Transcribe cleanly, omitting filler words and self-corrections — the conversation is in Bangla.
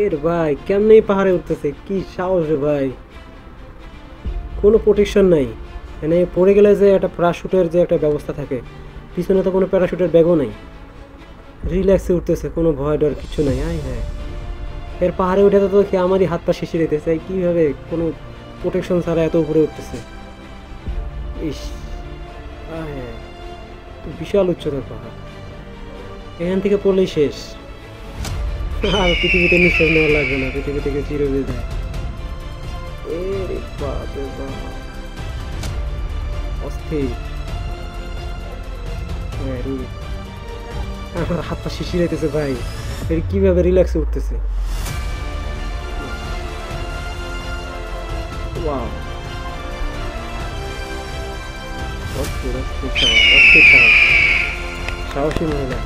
এর ভাই কেমনে এই পাহাড়ে উঠতেছে, কি সাহস রে ভাই, কোনো প্রোটেকশন নাই। মানে পড়ে গেলে যে একটা প্যারাশুটের যে একটা ব্যবস্থা থাকে, পিছনে তো কোনো প্যারাশুটের ব্যাগও নাই। রিল্যাক্সে উঠতেছে, কোনো ভয় ডর কিছু নাই। আয় হ্যাঁ, এর পাহাড়ে উঠে তো দেখি আমারই হাত পা শিশির দিতেছে, কীভাবে কোনো প্রোটেকশন ছাড়া এত উপরে উঠতেছে। ইস, আয় হ্যাঁ, তো বিশাল উচ্চতার পাহাড়, এখান থেকে পড়লেই শেষ। আর পৃথিবীতে নিঃশ্বাস নেওয়া লাগবে না, পৃথিবী থেকে চিরবিদায়। এরে বাপ রে বাপ, অস্থির। হ্যাঁ, আমার হাত পা শিশির হইতেছে ভাই, এর কিভাবে রিল্যাক্সে উঠতেছে। ওয়াও, অস্থির অস্থির সাহস, অস্থির সাহস, সাহসী মহিলা।